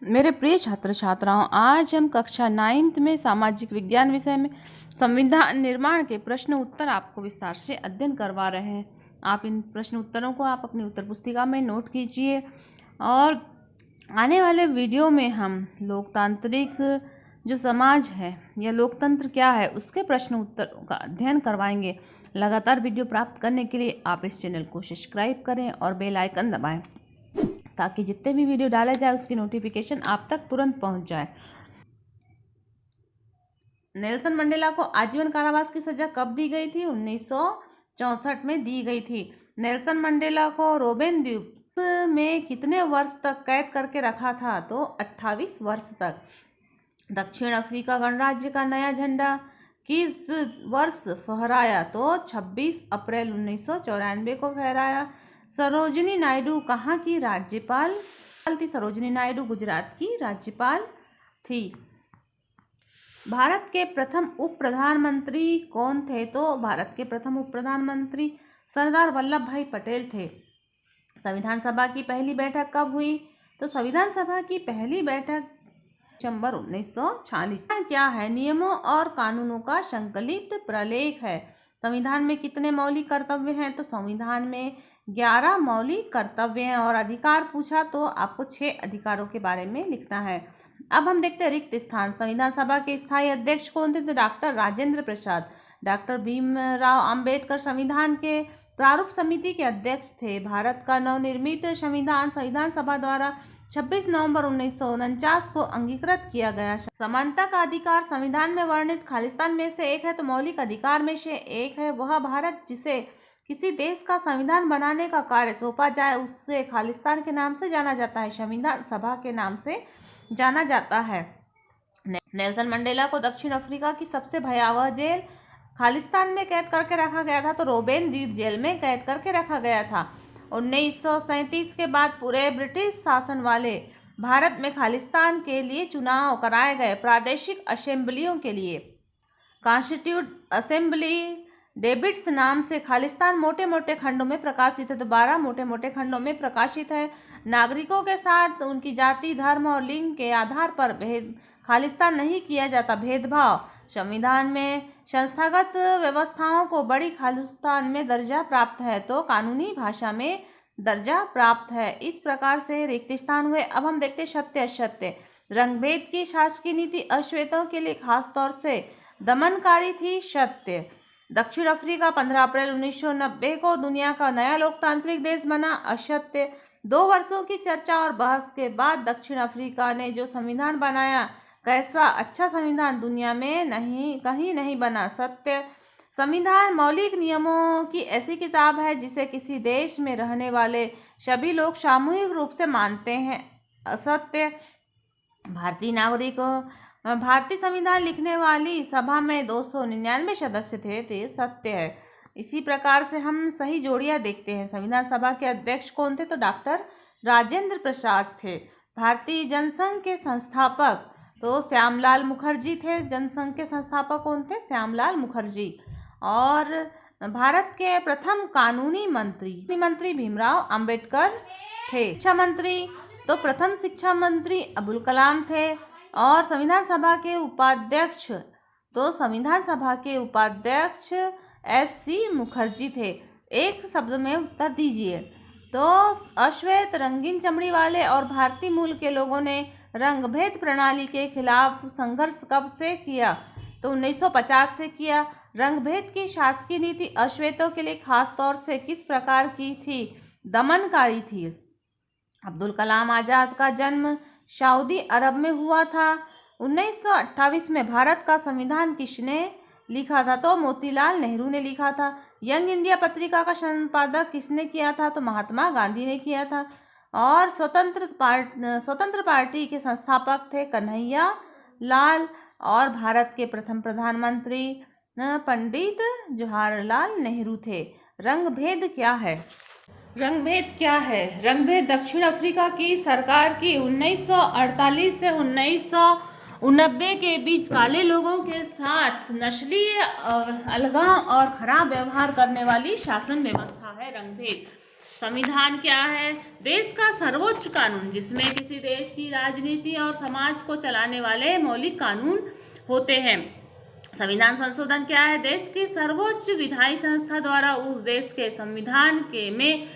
मेरे प्रिय छात्र छात्राओं, आज हम कक्षा 9th में सामाजिक विज्ञान विषय में संविधान निर्माण के प्रश्न उत्तर आपको विस्तार से अध्ययन करवा रहे हैं। आप इन प्रश्न उत्तरों को आप अपनी उत्तर पुस्तिका में नोट कीजिए और आने वाले वीडियो में हम लोकतांत्रिक जो समाज है या लोकतंत्र क्या है उसके प्रश्न उत्तरों का अध्ययन करवाएंगे। लगातार वीडियो प्राप्त करने के लिए आप इस चैनल को सब्सक्राइब करें और बेल आइकन दबाएं ताकि जितने भी वीडियो डाला जाए उसकी नोटिफिकेशन आप तक तुरंत पहुंच जाए। नेल्सन मंडेला को आजीवन कारावास की सजा कब दी गई थी? 1964 में दी गई थी। नेल्सन मंडेला को रोबेन द्वीप में कितने वर्ष तक कैद करके रखा था? तो 28 वर्ष तक। दक्षिण अफ्रीका गणराज्य का नया झंडा किस वर्ष फहराया? तो 26 अप्रैल 1994 को फहराया। सरोजिनी नायडू कहाँ की राज्यपाल थी? सरोजिनी नायडू गुजरात की राज्यपाल थी। भारत के प्रथम उप प्रधानमंत्री कौन थे? तो भारत के प्रथम उप प्रधानमंत्री सरदार वल्लभ भाई पटेल थे। संविधान सभा की पहली बैठक कब हुई? तो संविधान सभा की पहली बैठक दिसंबर 1946। क्या है? नियमों और कानूनों का संकलित प्रलेख है। संविधान में कितने मौलिक कर्तव्य हैं? तो संविधान में 11 मौलिक कर्तव्य हैं। और अधिकार पूछा तो आपको 6 अधिकारों के बारे में लिखना है। अब हम देखते हैं रिक्त स्थान। संविधान सभा के स्थायी अध्यक्ष कौन थे? तो डॉक्टर राजेंद्र प्रसाद। डॉक्टर भीमराव अंबेडकर संविधान के प्रारूप समिति के अध्यक्ष थे। भारत का नवनिर्मित संविधान संविधान सभा द्वारा 26 नवंबर 1949 को अंगीकृत किया गया। समानता का अधिकार संविधान में वर्णित खालिस्तान में से एक है। तो मौलिक अधिकार में से एक है। वह भारत जिसे किसी देश का संविधान बनाने का कार्य सौंपा जाए उससे खालिस्तान के नाम से जाना जाता है, संविधान सभा के नाम से जाना जाता है। नेल्सन मंडेला को दक्षिण अफ्रीका की सबसे भयावह जेल खालिस्तान में कैद करके रखा गया था। तो रोबेन द्वीप जेल में कैद करके रखा गया था। 1937 के बाद पूरे ब्रिटिश शासन वाले भारत में खालिस्तान के लिए चुनाव कराए गए प्रादेशिक असेंबलियों के लिए। कॉन्स्टिट्यूट असेंबली डेबिट्स नाम से खालिस्तान मोटे मोटे खंडों में प्रकाशित है। तो 12 मोटे मोटे खंडों में प्रकाशित है। नागरिकों के साथ उनकी जाति, धर्म और लिंग के आधार पर खालिस्तान नहीं किया जाता भेदभाव। संविधान में संस्थागत व्यवस्थाओं को बड़ी खालिस्तान में दर्जा प्राप्त है। तो कानूनी भाषा में दर्जा प्राप्त है। इस प्रकार से रिक्त स्थान हुए। अब हम देखते सत्य असत्य। रंगभेद की शासकीय नीति अश्वेतों के लिए खास तौर से दमनकारी थी। सत्य। दक्षिण अफ्रीका 15 अप्रैल 1990 को दुनिया का नया लोकतांत्रिक देश बना। असत्य। 2 वर्षों की चर्चा और बहस के बाद दक्षिण अफ्रीका ने जो संविधान बनाया कैसा अच्छा संविधान दुनिया में कहीं नहीं बना। सत्य। संविधान मौलिक नियमों की ऐसी किताब है जिसे किसी देश में रहने वाले सभी लोग सामूहिक रूप से मानते हैं। असत्य। भारतीय नागरिकों भारतीय संविधान लिखने वाली सभा में 299 सदस्य थे। सत्य है। इसी प्रकार से हम सही जोड़ियां देखते हैं। संविधान सभा के अध्यक्ष कौन थे? तो डॉक्टर राजेंद्र प्रसाद थे। भारतीय जनसंघ के संस्थापक तो श्यामलाल मुखर्जी थे। जनसंघ के संस्थापक कौन थे? श्यामलाल मुखर्जी। और भारत के प्रथम कानूनी मंत्री भीमराव अंबेडकर थे। शिक्षा मंत्री तो प्रथम शिक्षा मंत्री अब्दुल कलाम थे। और संविधान सभा के उपाध्यक्ष तो संविधान सभा के उपाध्यक्ष SC मुखर्जी थे। एक शब्द में उत्तर दीजिए। तो अश्वेत, रंगीन चमड़ी वाले और भारतीय मूल के लोगों ने रंगभेद प्रणाली के खिलाफ संघर्ष कब से किया? तो 1950 से किया। रंगभेद की शासकीय नीति अश्वेतों के लिए खास तौर से किस प्रकार की थी? दमनकारी थी। अब्दुल कलाम आजाद का जन्म सऊदी अरब में हुआ था। 1928 में भारत का संविधान किसने लिखा था? तो मोतीलाल नेहरू ने लिखा था। यंग इंडिया पत्रिका का संपादक किसने किया था? तो महात्मा गांधी ने किया था। और स्वतंत्र पार्टी के संस्थापक थे कन्हैया लाल। और भारत के प्रथम प्रधानमंत्री पंडित जवाहरलाल नेहरू थे। रंगभेद क्या है? रंगभेद क्या है? रंगभेद दक्षिण अफ्रीका की सरकार की 1948 से 1990 के बीच काले लोगों के साथ नस्ली अलगाव और खराब व्यवहार करने वाली शासन व्यवस्था है रंगभेद। संविधान क्या है? देश का सर्वोच्च कानून जिसमें किसी देश की राजनीति और समाज को चलाने वाले मौलिक कानून होते हैं। संविधान संशोधन क्या है? देश की सर्वोच्च विधायी संस्था द्वारा उस देश के संविधान के में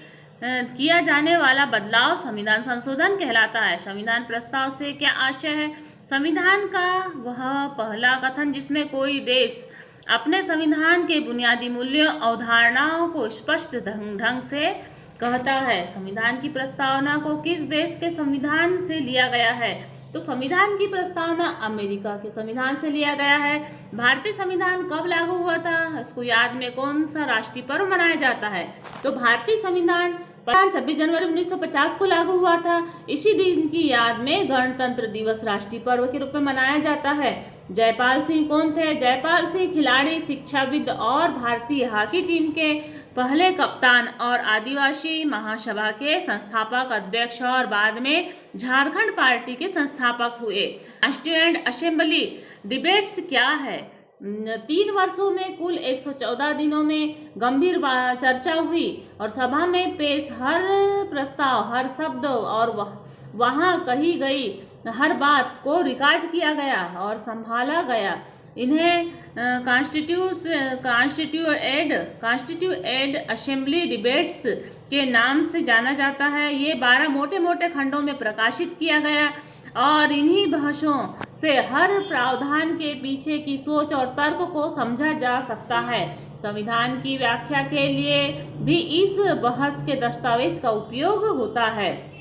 किया जाने वाला बदलाव संविधान संशोधन कहलाता है। संविधान प्रस्ताव से क्या आशय है? संविधान का वह पहला कथन जिसमें कोई देश अपने संविधान के बुनियादी मूल्यों अवधारणाओं को स्पष्ट ढंग से कहता है। संविधान की प्रस्तावना को किस देश के संविधान से लिया गया है? तो संविधान की प्रस्तावना अमेरिका के संविधान से लिया गया है। भारतीय संविधान कब लागू हुआ था? इसको याद में कौन सा राष्ट्रीय पर्व मनाया जाता है? तो भारतीय संविधान 26 जनवरी 1950 को लागू हुआ था। इसी दिन की याद में गणतंत्र दिवस राष्ट्रीय पर्व के रूप में मनाया जाता है। जयपाल सिंह कौन थे? जयपाल सिंह खिलाड़ी, शिक्षाविद और भारतीय हॉकी टीम के पहले कप्तान और आदिवासी महासभा के संस्थापक अध्यक्ष और बाद में झारखंड पार्टी के संस्थापक हुए। कॉन्स्टिट्यूएंट असेंबली डिबेट्स क्या है? 3 वर्षों में कुल 114 दिनों में गंभीर चर्चा हुई और सभा में पेश हर प्रस्ताव, हर शब्द और वहां कही गई हर बात को रिकॉर्ड किया गया और संभाला गया। इन्हें कॉन्स्टिट्यूएंट असेंबली डिबेट्स के नाम से जाना जाता है। ये 12 मोटे मोटे खंडों में प्रकाशित किया गया और इन्हीं बहसों से हर प्रावधान के पीछे की सोच और तर्क को समझा जा सकता है। संविधान की व्याख्या के लिए भी इस बहस के दस्तावेज का उपयोग होता है।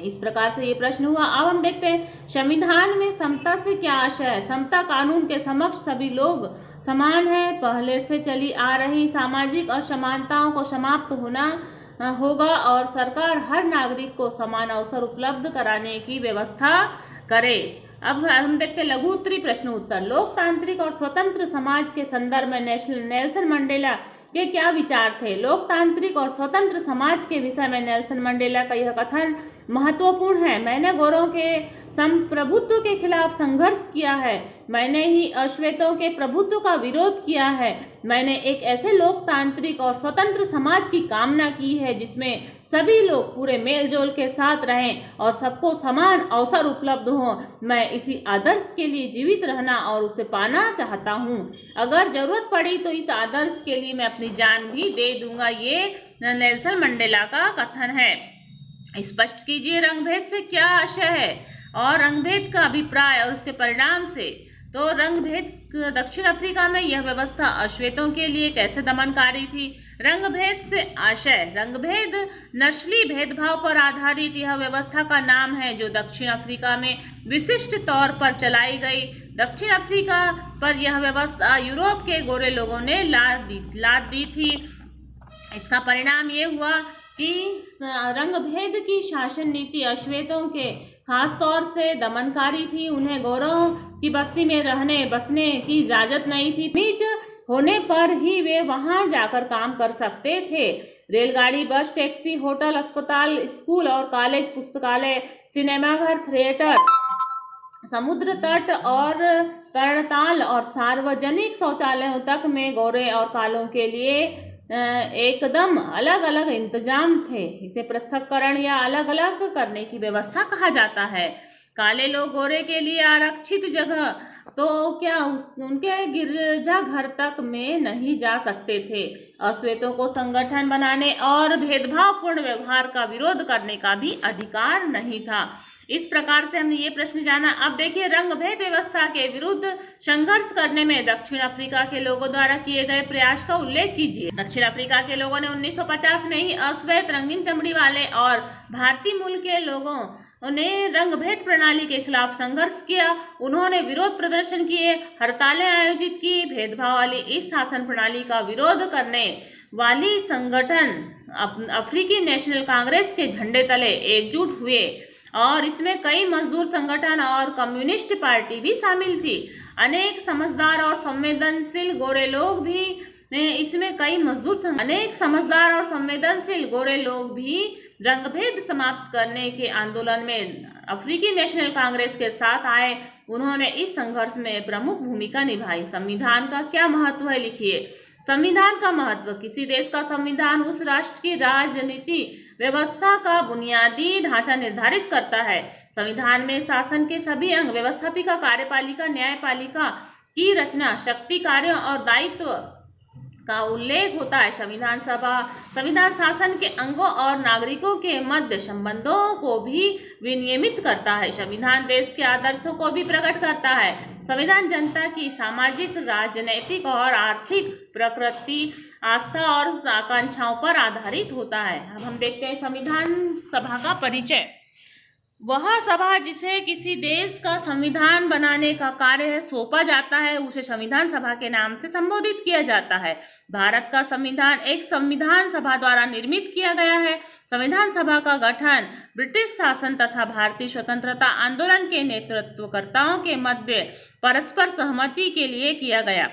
इस प्रकार से ये प्रश्न हुआ। अब हम देखते हैं संविधान में समता से क्या आशय है? समता कानून के समक्ष सभी लोग समान है। पहले से चली आ रही सामाजिक असमानताओं को समाप्त होना होगा और सरकार हर नागरिक को समान अवसर उपलब्ध कराने की व्यवस्था करे। अब हम देखते हैं लघु उत्तरी प्रश्न उत्तर। लोकतांत्रिक और स्वतंत्र समाज के संदर्भ में नेल्सन मंडेला के क्या विचार थे? लोकतांत्रिक और स्वतंत्र समाज के विषय में नेल्सन मंडेला का यह कथन महत्वपूर्ण है। मैंने गोरों के संप्रभुत्व के खिलाफ संघर्ष किया है। मैंने ही अश्वेतों के प्रभुत्व का विरोध किया है। मैंने एक ऐसे लोकतांत्रिक और स्वतंत्र समाज की कामना की है जिसमें सभी लोग पूरे मेलजोल के साथ रहें और सबको समान अवसर उपलब्ध हो। मैं इसी आदर्श के लिए जीवित रहना और उसे पाना चाहता हूँ। अगर जरूरत पड़ी तो इस आदर्श के लिए मैं अपनी जान भी दे दूंगा। ये नेल्सन मंडेला का कथन है। स्पष्ट कीजिए रंगभेद से क्या आशय है और रंगभेद का अभिप्राय और उसके परिणाम से। तो रंगभेद दक्षिण अफ्रीका में यह व्यवस्था अश्वेतों के लिए कैसे दमनकारी थी? रंगभेद से आशय। रंगभेद नस्ली भेदभाव पर आधारित यह व्यवस्था का नाम है जो दक्षिण अफ्रीका में विशिष्ट तौर पर चलाई गई। दक्षिण अफ्रीका पर यह व्यवस्था यूरोप के गोरे लोगों ने लाद दी थी। इसका परिणाम ये हुआ कि रंगभेद की शासन नीति अश्वेतों के खास तौर से दमनकारी थी। उन्हें गोरों की बस्ती में रहने बसने की इजाजत नहीं थी। मीट होने पर ही वे वहां जाकर काम कर सकते थे। रेलगाड़ी, बस, टैक्सी, होटल, अस्पताल, स्कूल और कॉलेज, पुस्तकालय, सिनेमाघर, थिएटर, समुद्र तट और तरणताल और सार्वजनिक शौचालयों तक में गोरे और कालों के लिए एकदम अलग अलग इंतजाम थे। इसे पृथक्करण या अलग अलग करने की व्यवस्था कहा जाता है। काले लोग गोरे के लिए आरक्षित जगह तो क्या उनके गिरजाघर तक में नहीं जा सकते थे। अश्वेतों को संगठन बनाने और भेदभावपूर्ण व्यवहार का विरोध करने का भी अधिकार नहीं था। इस प्रकार से हमने ये प्रश्न जाना। अब देखिए रंगभेद व्यवस्था के विरुद्ध संघर्ष करने में दक्षिण अफ्रीका के लोगों द्वारा किए गए प्रयास का उल्लेख कीजिए। दक्षिण अफ्रीका के लोगों ने 1950 में ही अश्वेत, रंगीन चमड़ी वाले और भारतीय मूल के लोगों ने रंगभेद प्रणाली के खिलाफ संघर्ष किया। उन्होंने विरोध प्रदर्शन किए, हड़तालें आयोजित की। भेदभाव वाली इस शासन प्रणाली का विरोध करने वाली संगठन अफ्रीकी नेशनल कांग्रेस के झंडे तले एकजुट हुए और इसमें कई मजदूर संगठन और कम्युनिस्ट पार्टी भी शामिल थी। अनेक समझदार और संवेदनशील गोरे लोग भी इसमें अनेक समझदार और संवेदनशील गोरे लोग भी रंगभेद समाप्त करने के आंदोलन में अफ्रीकी नेशनल कांग्रेस के साथ आए। उन्होंने इस संघर्ष में प्रमुख भूमिका निभाई। संविधान का क्या महत्व है लिखिए। संविधान का महत्व। किसी देश का संविधान उस राष्ट्र की राजनीति व्यवस्था का बुनियादी ढांचा निर्धारित करता है। संविधान में शासन के सभी अंग, व्यवस्थापिका, कार्यपालिका, न्यायपालिका की रचना, शक्ति, कार्य और दायित्व का उल्लेख होता है। संविधान शासन के अंगों और नागरिकों के मध्य संबंधों को भी विनियमित करता है। संविधान देश के आदर्शों को भी प्रकट करता है। संविधान जनता की सामाजिक, राजनैतिक और आर्थिक प्रकृति, आस्था और आकांक्षाओं पर आधारित होता है। अब हम देखते हैं संविधान सभा का परिचय। वह सभा जिसे किसी देश का संविधान बनाने का कार्य सौंपा जाता है उसे संविधान सभा के नाम से संबोधित किया जाता है। भारत का संविधान एक संविधान सभा द्वारा निर्मित किया गया है। संविधान सभा का गठन ब्रिटिश शासन तथा भारतीय स्वतंत्रता आंदोलन के नेतृत्वकर्ताओं के मध्य परस्पर सहमति के लिए किया गया।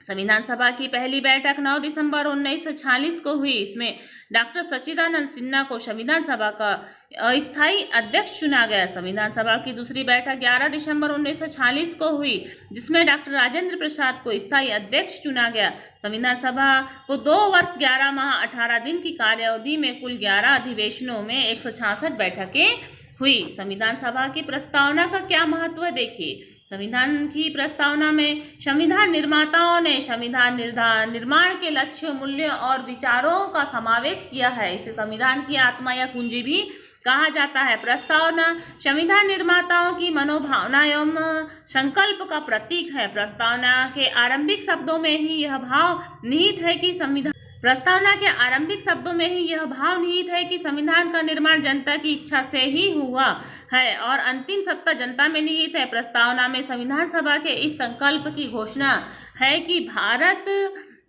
संविधान सभा की पहली बैठक 9 दिसंबर 1946 को हुई। इसमें डॉक्टर सच्चिदानंद सिन्हा को संविधान सभा का अस्थायी अध्यक्ष चुना गया। संविधान सभा की दूसरी बैठक 11 दिसंबर 1946 को हुई, जिसमें डॉक्टर राजेंद्र प्रसाद को स्थायी अध्यक्ष चुना गया। संविधान सभा को 2 वर्ष 11 माह 18 दिन की कार्यावधि में कुल 11 अधिवेशनों में 166 बैठकें हुई। संविधान सभा की प्रस्तावना का क्या महत्व है, देखिए। संविधान की प्रस्तावना में संविधान निर्माताओं ने संविधान निर्माण के लक्ष्य, मूल्य और विचारों का समावेश किया है। इसे संविधान की आत्मा या कुंजी भी कहा जाता है। प्रस्तावना संविधान निर्माताओं की मनोभावना एवं संकल्प का प्रतीक है। प्रस्तावना के आरंभिक शब्दों में ही यह भाव निहित है कि संविधान का निर्माण जनता की इच्छा से ही हुआ है और अंतिम सत्ता जनता में निहित है। प्रस्तावना में संविधान सभा के इस संकल्प की घोषणा है कि भारत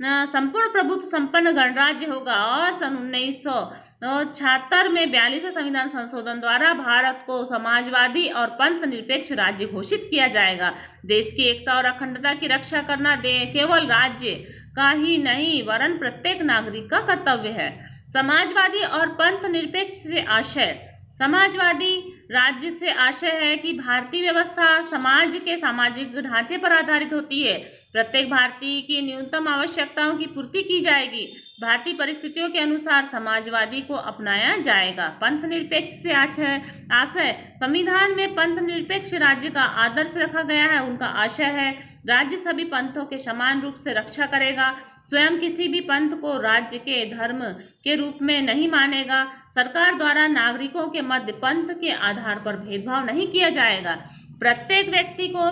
संपूर्ण प्रभुत्व संपन्न गणराज्य होगा और सन 1976 में 42वें संविधान संशोधन द्वारा भारत को समाजवादी और पंथ निरपेक्ष राज्य घोषित किया जाएगा। देश की एकता और अखंडता की रक्षा करना केवल राज्य का ही नहीं वरन प्रत्येक नागरिक का कर्तव्य है। समाजवादी और पंथ निरपेक्ष से आशय। समाजवादी राज्य से आशय है कि भारतीय व्यवस्था समाज के सामाजिक ढांचे पर आधारित होती है। प्रत्येक भारतीय की न्यूनतम आवश्यकताओं की पूर्ति की जाएगी। भारतीय परिस्थितियों के अनुसार समाजवादी को अपनाया जाएगा। पंथ निरपेक्ष से आशय संविधान में पंथ निरपेक्ष राज्य का आदर्श रखा गया है। उनका आशय है राज्य सभी पंथों के समान रूप से रक्षा करेगा, स्वयं किसी भी पंथ को राज्य के धर्म के रूप में नहीं मानेगा। सरकार द्वारा नागरिकों के मध्य पंथ के आधार पर भेदभाव नहीं किया जाएगा। प्रत्येक व्यक्ति को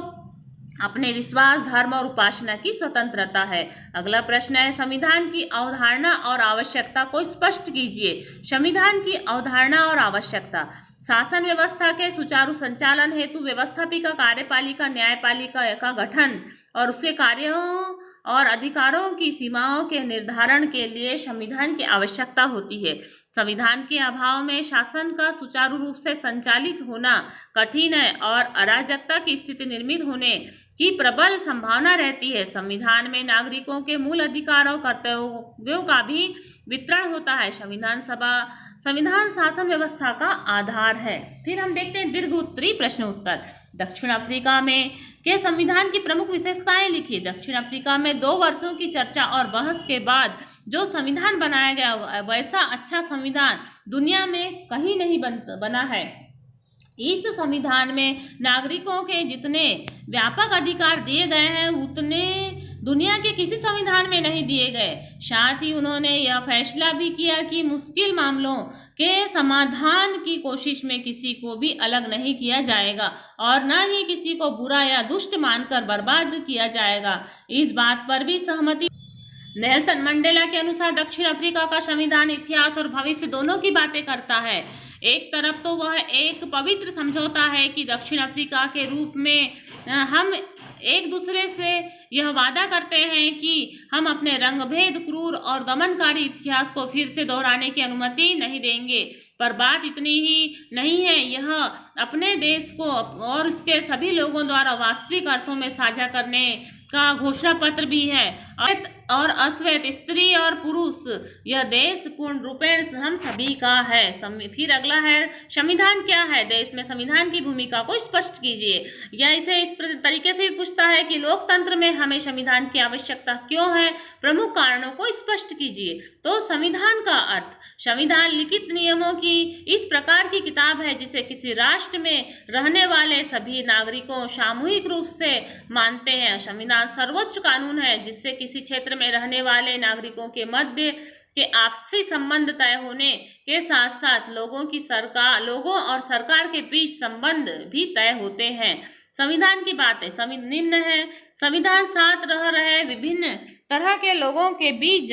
अपने विश्वास, धर्म और उपासना की स्वतंत्रता है। अगला प्रश्न है संविधान की अवधारणा और आवश्यकता को स्पष्ट कीजिए। संविधान की अवधारणा और आवश्यकता। शासन व्यवस्था के सुचारू संचालन हेतु व्यवस्थापिका, कार्यपालिका, न्यायपालिका का गठन और उसके कार्यों और अधिकारों की सीमाओं के निर्धारण के लिए संविधान की आवश्यकता होती है। संविधान के अभाव में शासन का सुचारू रूप से संचालित होना कठिन है और अराजकता की स्थिति निर्मित होने की प्रबल संभावना रहती है। संविधान में नागरिकों के मूल अधिकारों, कर्तव्यों का भी वितरण होता है। संविधान शासन व्यवस्था का आधार है। फिर हम देखते हैं दीर्घ उत्तरी प्रश्न उत्तर। दक्षिण अफ्रीका में के संविधान की प्रमुख विशेषताएं लिखिए। दक्षिण अफ्रीका में 2 वर्षों की चर्चा और बहस के बाद जो संविधान बनाया गया वैसा अच्छा संविधान दुनिया में कहीं नहीं बना है। इस संविधान में नागरिकों के जितने व्यापक अधिकार दिए गए हैं उतने दुनिया के किसी संविधान में नहीं दिए गए। साथ ही उन्होंने यह फैसला भी किया कि मुश्किल मामलों के समाधान की कोशिश में किसी को भी अलग नहीं किया जाएगा और न ही किसी को बुरा या दुष्ट मानकर बर्बाद किया जाएगा। इस बात पर भी सहमति। नेल्सन मंडेला के अनुसार दक्षिण अफ्रीका का संविधान इतिहास और भविष्य दोनों की बातें करता है। एक तरफ तो वह एक पवित्र समझौता है कि दक्षिण अफ्रीका के रूप में हम एक दूसरे से यह वादा करते हैं कि हम अपने रंगभेद, क्रूर और दमनकारी इतिहास को फिर से दोहराने की अनुमति नहीं देंगे। पर बात इतनी ही नहीं है, यह अपने देश को और इसके सभी लोगों द्वारा वास्तविक अर्थों में साझा करने का घोषणा पत्र भी है। और अश्वेत, स्त्री और पुरुष, यह देश पूर्ण रूपेण हम सभी का है। फिर अगला है संविधान क्या है, देश में संविधान की भूमिका को स्पष्ट कीजिए। यह इसे इस तरीके से भी पूछता है कि लोकतंत्र में हमें संविधान की आवश्यकता क्यों है, प्रमुख कारणों को स्पष्ट कीजिए। तो संविधान का अर्थ, संविधान लिखित नियमों की इस प्रकार की किताब है जिसे किसी राष्ट्र में रहने वाले सभी नागरिकों सामूहिक रूप से मानते हैं। संविधान सर्वोच्च कानून है जिससे किसी क्षेत्र में रहने वाले नागरिकों के मध्य के आपसी संबंध तय होने के साथ साथ लोगों और सरकार के बीच संबंध भी तय होते हैं। संविधान की बातें निम्न है। संविधान साथ रह रहे विभिन्न तरह के लोगों के बीच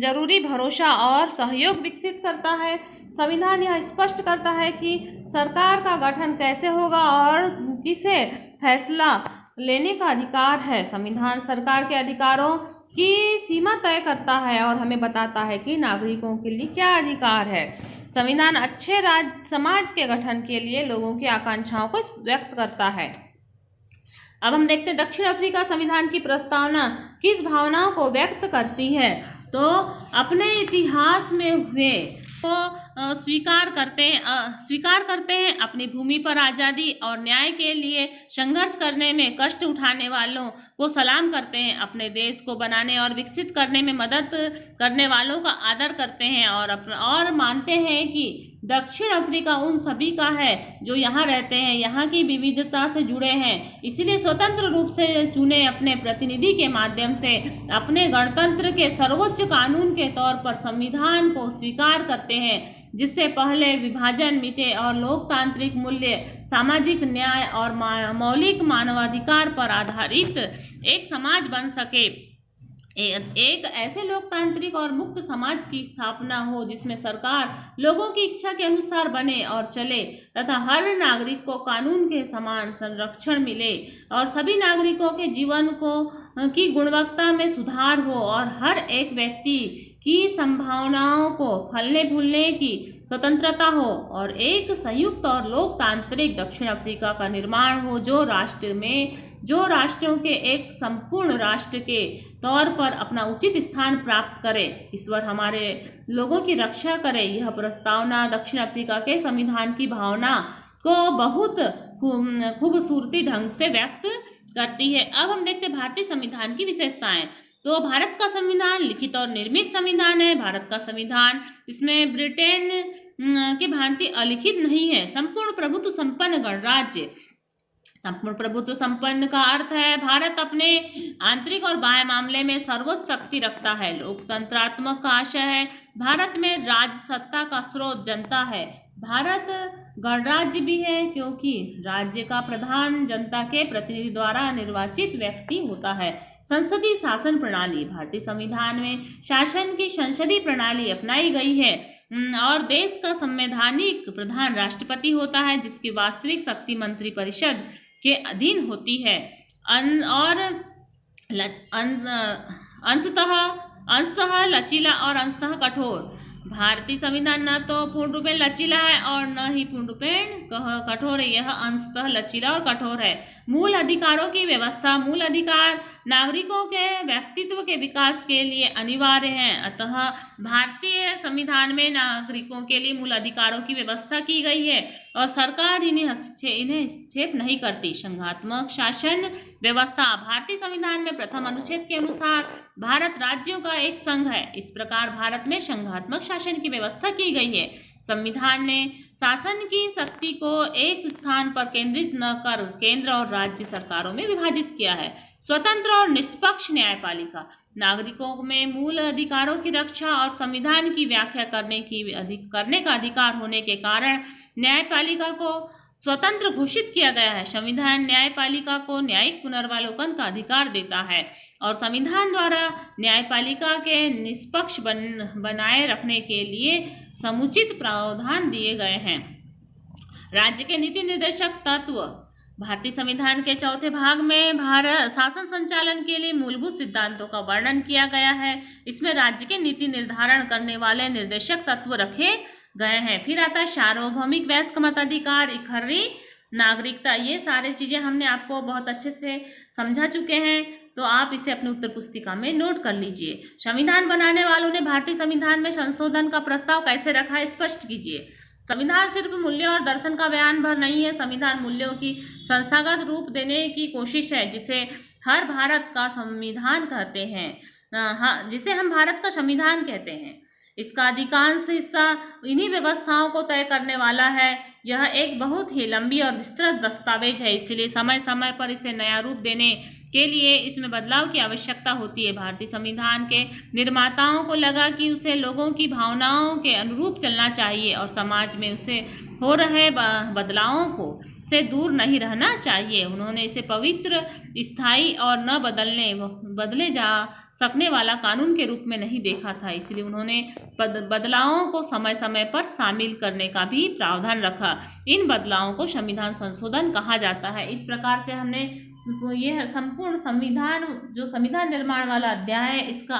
जरूरी भरोसा और सहयोग विकसित करता है। संविधान यह स्पष्ट करता है कि सरकार का गठन कैसे होगा और किसे फैसला लेने का अधिकार है। संविधान सरकार के अधिकारों की सीमा तय करता है और हमें बताता है कि नागरिकों के लिए क्या अधिकार है। संविधान अच्छे समाज के गठन के लिए लोगों की आकांक्षाओं को व्यक्त करता है। अब हम देखते हैं दक्षिण अफ्रीका संविधान की प्रस्तावना किस भावनाओं को व्यक्त करती है। तो अपने इतिहास में हुए को स्वीकार करते हैं, अपनी भूमि पर आज़ादी और न्याय के लिए संघर्ष करने में कष्ट उठाने वालों को सलाम करते हैं, अपने देश को बनाने और विकसित करने में मदद करने वालों का आदर करते हैं और मानते हैं कि दक्षिण अफ्रीका उन सभी का है जो यहाँ रहते हैं, यहाँ की विविधता से जुड़े हैं। इसलिए स्वतंत्र रूप से चुने अपने प्रतिनिधि के माध्यम से अपने गणतंत्र के सर्वोच्च कानून के तौर पर संविधान को स्वीकार करते हैं, जिससे पहले विभाजन मिटे और लोकतांत्रिक मूल्य, सामाजिक न्याय और मौलिक मानवाधिकार पर आधारित एक समाज बन सके। एक ऐसे लोकतांत्रिक और मुक्त समाज की स्थापना हो जिसमें सरकार लोगों की इच्छा के अनुसार बने और चले तथा हर नागरिक को कानून के समान संरक्षण मिले और सभी नागरिकों के जीवन की गुणवत्ता में सुधार हो और हर एक व्यक्ति की संभावनाओं को फलने फूलने की स्वतंत्रता हो और एक संयुक्त और लोकतांत्रिक दक्षिण अफ्रीका का निर्माण हो जो राष्ट्रों के एक संपूर्ण राष्ट्र के तौर पर अपना उचित स्थान प्राप्त करे। ईश्वर हमारे लोगों की रक्षा करे। यह प्रस्तावना दक्षिण अफ्रीका के संविधान की भावना को बहुत खूबसूरती ढंग से व्यक्त करती है। अब हम देखते हैं भारतीय संविधान की विशेषताएं। तो भारत का संविधान लिखित और निर्मित संविधान है। भारत का संविधान, इसमें ब्रिटेन की भांति अलिखित नहीं है। संपूर्ण प्रभुत्व संपन्न गणराज्य। संपूर्ण प्रभुत्व संपन्न का अर्थ है भारत अपने आंतरिक और बाह्य मामले में सर्वोच्च शक्ति रखता है। लोकतंत्रात्मक का आशय है भारत में राज सत्ता का स्रोत जनता है। भारत गणराज्य भी है क्योंकि राज्य का प्रधान जनता के प्रतिनिधि द्वारा निर्वाचित व्यक्ति होता है। संसदीय शासन प्रणाली। भारतीय संविधान में शासन की संसदीय प्रणाली अपनाई गई है और देश का संवैधानिक प्रधान राष्ट्रपति होता है जिसकी वास्तविक शक्ति मंत्रिपरिषद के अधीन होती है और अंशतः लचीला और अंशतः कठोर। भारतीय संविधान न तो पूर्ण रूपेण लचीला है और न ही पूर्ण रूपेण कठोर है, यह अंशतः लचीला और कठोर है। मूल अधिकारों की व्यवस्था। मूल अधिकार नागरिकों के व्यक्तित्व के विकास के लिए अनिवार्य हैं, अतः भारतीय संविधान में नागरिकों के लिए मूल अधिकारों की व्यवस्था की गई है और सरकार इन्हें हस्तक्षेप नहीं करती। संघात्मक शासन व्यवस्था। भारतीय संविधान में प्रथम अनुच्छेद के अनुसार भारत राज्यों का एक संघ है। इस प्रकार भारत में संघात्मक शासन की व्यवस्था की गई है। संविधान ने शासन की शक्ति को एक स्थान पर केंद्रित न कर केंद्र और राज्य सरकारों में विभाजित किया है। स्वतंत्र और निष्पक्ष न्यायपालिका। नागरिकों में मूल अधिकारों की रक्षा और संविधान की व्याख्या करने का अधिकार होने के कारण न्यायपालिका को स्वतंत्र घोषित किया गया है। संविधान न्यायपालिका को न्यायिक पुनर्वालोकन का अधिकार देता है और संविधान द्वारा न्यायपालिका के निष्पक्ष बनाए रखने के लिए समुचित प्रावधान दिए गए हैं। राज्य के नीति निर्देशक तत्व। भारतीय संविधान के चौथे भाग में भारत शासन संचालन के लिए मूलभूत सिद्धांतों का वर्णन किया गया है। इसमें राज्य के नीति निर्धारण करने वाले निर्देशक तत्व रखे गए हैं। फिर आता है सार्वभौमिक वयस्क मताधिकार, इकहरी नागरिकता। ये सारे चीजें हमने आपको बहुत अच्छे से समझा चुके हैं। तो आप इसे अपनी उत्तर पुस्तिका में नोट कर लीजिए। संविधान बनाने वालों ने भारतीय संविधान में संशोधन का प्रस्ताव कैसे रखा है, स्पष्ट कीजिए। संविधान सिर्फ मूल्यों और दर्शन का बयान भर नहीं है, संविधान मूल्यों की संस्थागत रूप देने की कोशिश है, जिसे हर भारत का संविधान कहते हैं, जिसे हम भारत का संविधान कहते हैं। इसका अधिकांश हिस्सा इन्हीं व्यवस्थाओं को तय करने वाला है। यह एक बहुत ही लंबी और विस्तृत दस्तावेज है, इसलिए समय समय पर इसे नया रूप देने के लिए इसमें बदलाव की आवश्यकता होती है। भारतीय संविधान के निर्माताओं को लगा कि उसे लोगों की भावनाओं के अनुरूप चलना चाहिए और समाज में उसे हो रहे बदलावों को से दूर नहीं रहना चाहिए। उन्होंने इसे पवित्र, स्थायी और न बदले जा सकने वाला कानून के रूप में नहीं देखा था, इसलिए उन्होंने बदलावों को समय समय पर शामिल करने का भी प्रावधान रखा। इन बदलावों को संविधान संशोधन कहा जाता है। इस प्रकार से हमने यह संपूर्ण संविधान, जो संविधान निर्माण वाला अध्याय है, इसका